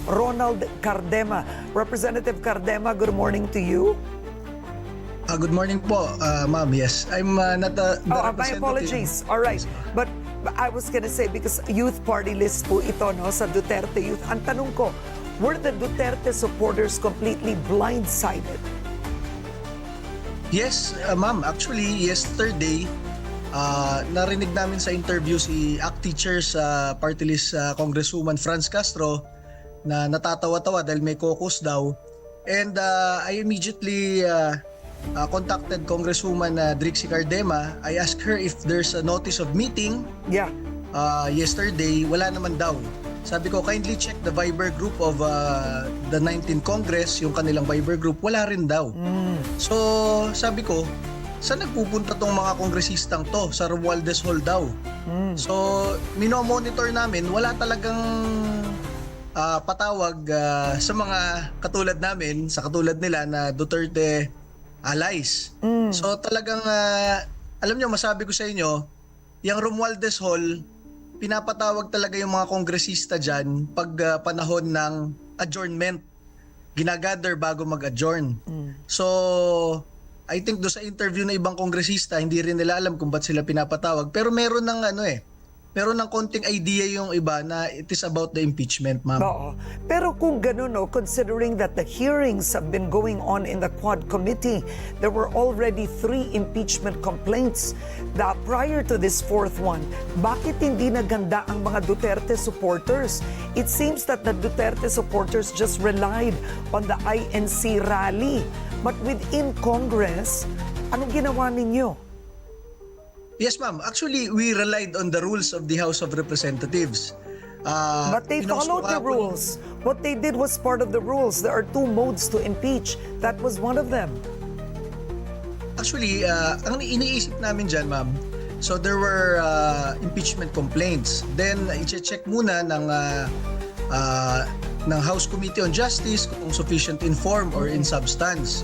Ronald Cardema. Representative Cardema, good morning to you. Good morning po, ma'am. Yes, I'm not the My representative. apologies. All right. But I was gonna say, because youth party list po ito, no, sa Duterte Youth. Ang tanong ko, were the Duterte supporters completely blindsided? Yes, ma'am. Actually, yesterday, narinig namin sa interview si ACT Teacher sa party list Congresswoman Franz Castro na natatawa-tawa dahil may caucus daw. And I immediately contacted Congresswoman Drixie Cardema. I asked her if there's a notice of meeting. Yeah. Yesterday, wala naman daw. Sabi ko, kindly check the Viber group of the 19th Congress, yung kanilang Viber group, wala rin daw. So, sabi ko, saan nagpupunta tong mga kongresistang to? Sa Romualdez Hall daw. So, minomonitor namin, wala talagang patawag sa mga katulad namin, sa katulad nila na Duterte allies. So, talagang, alam nyo, masabi ko sa inyo, yung Romualdez Hall, pinapatawag talaga yung mga kongresista dyan pag panahon ng adjournment. Ginagather bago mag-adjourn. So, I think do sa interview na ibang kongresista, hindi rin nila alam kung ba't sila pinapatawag. Pero meron ng meron ng konting idea yung iba na it is about the impeachment, ma'am. Oo. Pero kung ganun, no, considering that the hearings have been going on in the Quad Committee, there were already 3 impeachment complaints prior to this 4th one. Bakit hindi naganda ang mga Duterte supporters? It seems that the Duterte supporters just relied on the INC rally. But within Congress, anong ginawa ninyo? Yes, ma'am. Actually, we relied on the rules of the House of Representatives. But they followed the rules. What they did was part of the rules. There are 2 modes to impeach. That was one of them. Actually, ang iniisip namin dyan, ma'am, so there were impeachment complaints. Then, i-check muna ng House Committee on Justice kung sufficient in form or in substance.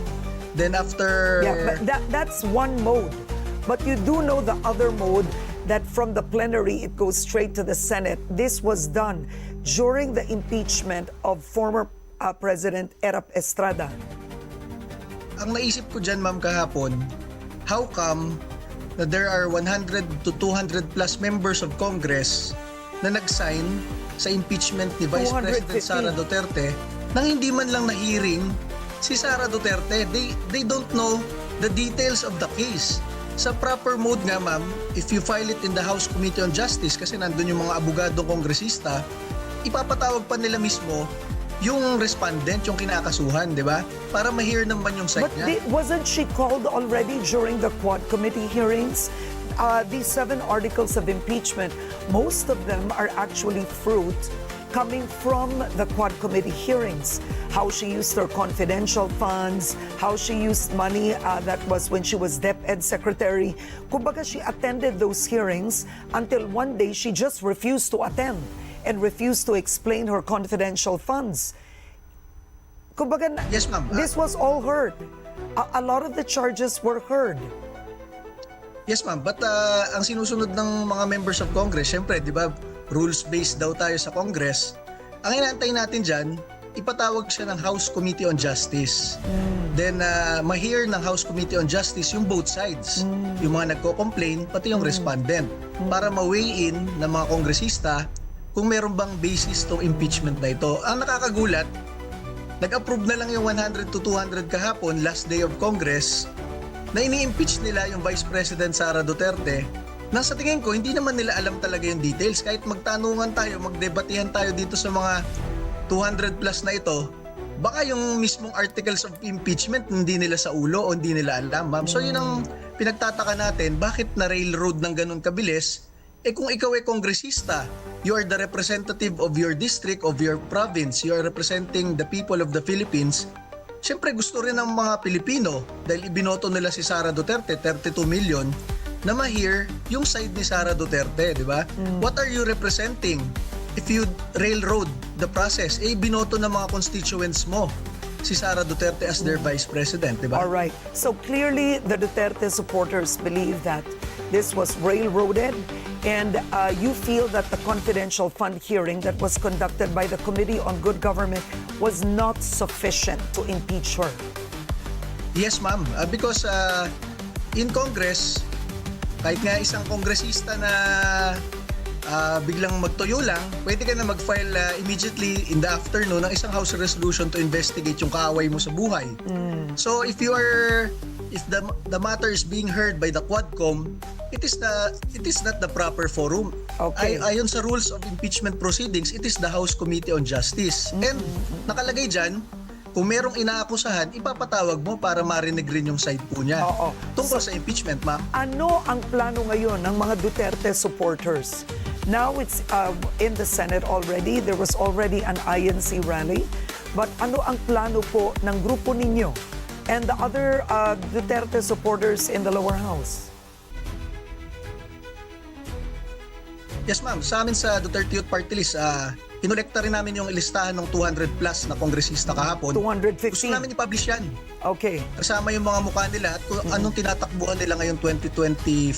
Then after... Yeah, but that's one mode. But you do know the other mode, that from the plenary, it goes straight to the Senate. This was done during the impeachment of former President Erap Estrada. Ang naisip ko dyan, ma'am, kahapon, how come na there are 100 to 200 plus members of Congress na nag-sign sa impeachment ni Vice President 250. Sara Duterte nang hindi man lang na-hearing si Sara Duterte. They don't know the details of the case. Sa proper mode nga, ma'am, if you file it in the House Committee on Justice, kasi nandun yung mga abogadong kongresista, ipapatawag pa nila mismo yung respondent, yung kinakasuhan, di ba? Para ma-hear naman yung side But niya. wasn't she called already during the Quad Committee hearings? These 7 articles of impeachment, most of them are actually fruit coming from the Quad Committee hearings. How she used her confidential funds, how she used money that was when she was DepEd Secretary. Kumbaga, she attended those hearings until one day she just refused to attend and refused to explain her confidential funds. Kumbaga, Yes, ma'am. this was all heard. A lot of the charges were heard. Yes, ma'am. But ang sinusunod ng mga members of Congress, syempre, di ba, rules-based daw tayo sa Congress. Ang inaantay natin dyan, ipatawag siya ng House Committee on Justice. Then, ma-hear ng House Committee on Justice yung both sides. Yung mga nagko-complain, pati yung respondent. Para ma-weigh in ng mga kongresista kung meron bang basis tong impeachment na ito. Ang nakakagulat, nag-approve na lang yung 100 to 200 kahapon, last day of Congress, na ini-impeach nila yung Vice President Sara Duterte. Nang sa tingin ko, hindi naman nila alam talaga yung details. Kahit magtanungan tayo, magdebatihan tayo dito sa mga 200 plus na ito, baka yung mismong articles of impeachment hindi nila sa ulo o hindi nila alam, ma'am. So yun ang pinagtataka natin, bakit na railroad ng ganun kabilis? Kung ikaw ay kongresista, you are the representative of your district, of your province, you are representing the people of the Philippines. Siyempre gusto rin ng mga Pilipino, dahil ibinoto nila si Sara Duterte, 32 million, na ma-hear yung side ni Sara Duterte, di ba? What are you representing? If you railroad the process, binoto ng mga constituents mo si Sara Duterte as their vice president, di ba? All right. So clearly, the Duterte supporters believe that this was railroaded And you feel that the confidential fund hearing that was conducted by the Committee on Good Government was not sufficient to impeach her. Yes, ma'am. Because in Congress, kahit nga isang kongresista na biglang magtuyo lang, pwede ka na mag-file immediately in the afternoon ng isang House resolution to investigate yung kaaway mo sa buhay. So if the matter is being heard by the Quadcom, it is not the proper forum. Okay. Ayon sa rules of impeachment proceedings, it is the House Committee on Justice. And nakalagay dyan, kung merong inaakusahan, ipapatawag mo para marinig rin yung side po niya. Oo. Tungkol sa impeachment, ma'am. Ano ang plano ngayon ng mga Duterte supporters? Now it's in the Senate already. There was already an INC rally. But ano ang plano po ng grupo ninyo and the other Duterte supporters in the lower house? Yes, ma'am. Sa amin sa Duterte Youth Party List, kinolekta rin namin yung listahan ng 200 plus na kongresista kahapon. 215. Gusto namin i-publish yan. Okay. Kasama yung mga mukha nila at kung anong tinatakbuhan nila ngayon 2025.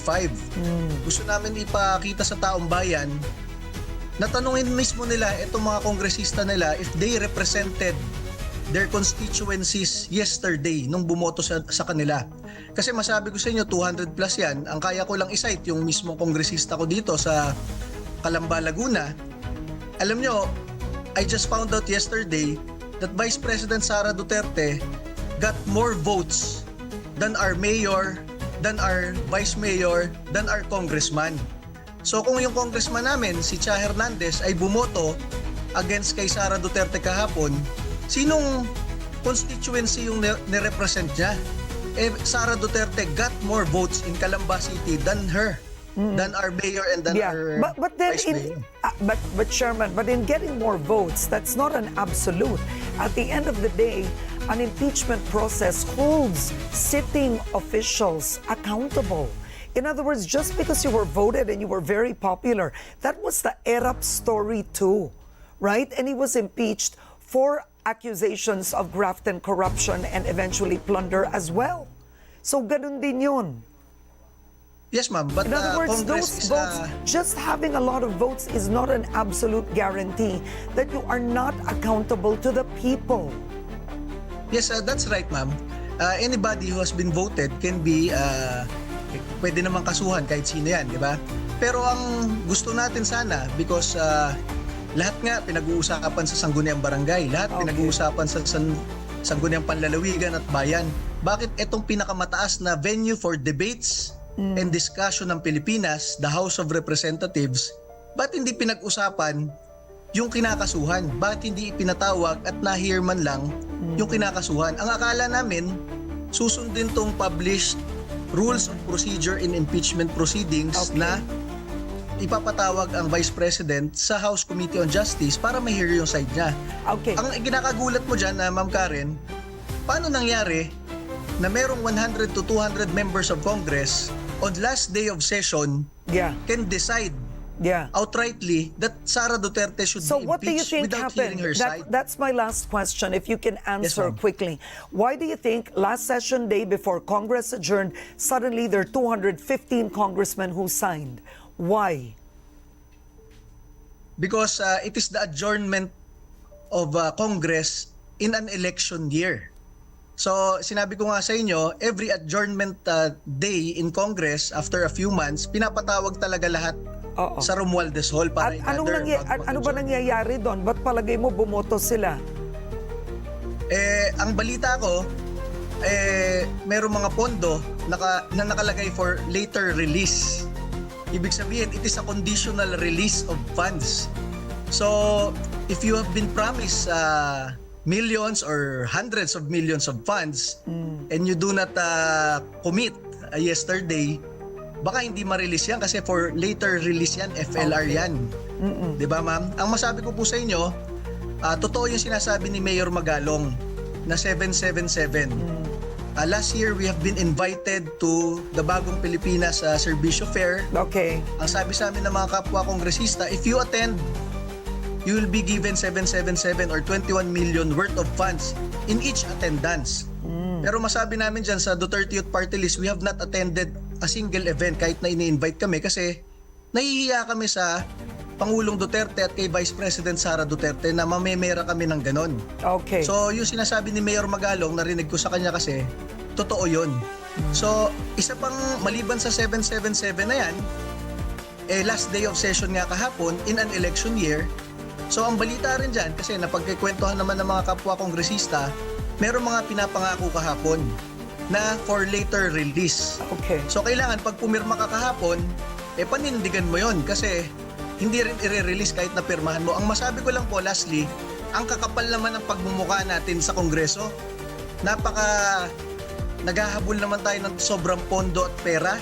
Gusto namin ipakita sa taong bayan na tanungin mismo nila itong mga kongresista nila if they represented their constituencies yesterday nung bumoto sa kanila. Kasi masabi ko sa inyo, 200 plus yan. Ang kaya ko lang i-cite yung mismong kongresista ko dito sa Calamba, Laguna. Alam nyo, I just found out yesterday that Vice President Sara Duterte got more votes than our mayor, than our vice mayor, than our congressman. So kung yung congressman namin, si Cha Hernandez, ay bumoto against kay Sara Duterte kahapon, sinong constituency yung nirepresent niya? Sara Duterte got more votes in Calamba City than her, than our mayor and than our but then vice mayor. but Chairman, but in getting more votes, that's not an absolute. At the end of the day, an impeachment process holds sitting officials accountable. In other words, just because you were voted and you were very popular, that was the Erap story too, right? And he was impeached for accusations of graft and corruption and eventually plunder as well. So ganun din yun. Yes, ma'am. But In other words, Congress those is votes, just having a lot of votes is not an absolute guarantee that you are not accountable to the people. Yes, that's right, ma'am. Anybody who has been voted can be, pwede namang kasuhan kahit sino yan, di ba? Pero ang gusto natin sana, because lahat nga pinag-uusapan sa Sangguniang Barangay, lahat pinag-uusapan sa Sangguniang Panlalawigan at Bayan. Bakit itong pinakamataas na venue for debates and discussion ng Pilipinas, the House of Representatives, ba't hindi pinag-usapan yung kinakasuhan? Ba't hindi ipinatawag at na-hear man lang yung kinakasuhan? Ang akala namin, susundin tong published rules of procedure in impeachment proceedings na ipapatawag ang Vice President sa House Committee on Justice para ma-hear yung side niya. Okay. Ang ginakagulat mo dyan, Ma'am Karen, paano nangyari na merong 100 to 200 members of Congress on last day of session can decide outrightly that Sara Duterte should So be what do you impeached think without happened? hearing her side? That's my last question, if you can answer ma'am. quickly. Why do you think last session day before Congress adjourned, suddenly there are 215 congressmen who signed? Why? Because it is the adjournment of Congress in an election year. So sinabi ko nga sa inyo, every adjournment day in Congress after a few months, pinapatawag talaga lahat sa Romualdez Hall para At ano ba nangyayari doon? Ba't palagay mo bumoto sila? Ang balita ko, merong mga pondo na nakalagay for later release. Ibig sabihin, it is a conditional release of funds. So, if you have been promised millions or hundreds of millions of funds and you do not commit yesterday, baka hindi ma-release yan kasi for later release yan, FLR yan. Diba, ma'am? Ang masabi ko po sa inyo, totoo yung sinasabi ni Mayor Magalong na 777. Last year, we have been invited to the Bagong Pilipinas Servicio Fair. Okay. Ang sabi sa amin ng mga kapwa kongresista, if you attend, you will be given 777 or 21 million worth of funds in each attendance. Pero masabi namin dyan sa Duterte Youth Party List, we have not attended a single event kahit na ini-invite kami kasi nahihiya kami sa Pangulong Duterte at kay Vice President Sara Duterte na mamemera kami ng ganon. Okay. So yung sinasabi ni Mayor Magalong, narinig ko sa kanya kasi, totoo yun. So isa pang maliban sa 777 na yan, last day of session nga kahapon in an election year. So ang balita rin dyan, kasi napagkikwentuhan naman ng mga kapwa kongresista, meron mga pinapangako kahapon na for later release. Okay. So kailangan pag pumirma ka kahapon, panindigan mo yon kasi hindi rin i-release kahit na pirmahan mo. Ang masabi ko lang po lastly, ang kakapal naman ng pagmumukha natin sa Kongreso. Naghahabol naman tayo ng sobrang pondo at pera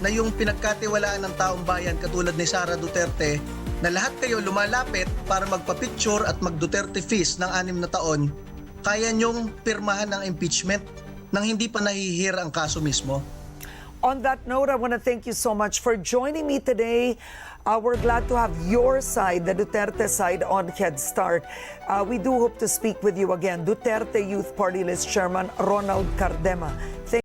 na yung pinagkatiwalaan ng taong bayan katulad ni Sara Duterte na lahat kayo lumalapit para magpa-picture at mag-Duterte feast ng 6 na taon, kaya nyong pirmahan ng impeachment nang hindi pa nahihira ang kaso mismo. On that note, I want to thank you so much for joining me today. We're glad to have your side, the Duterte side, on Head Start. We do hope to speak with you again. Duterte Youth Party List Chairman Ronald Cardema.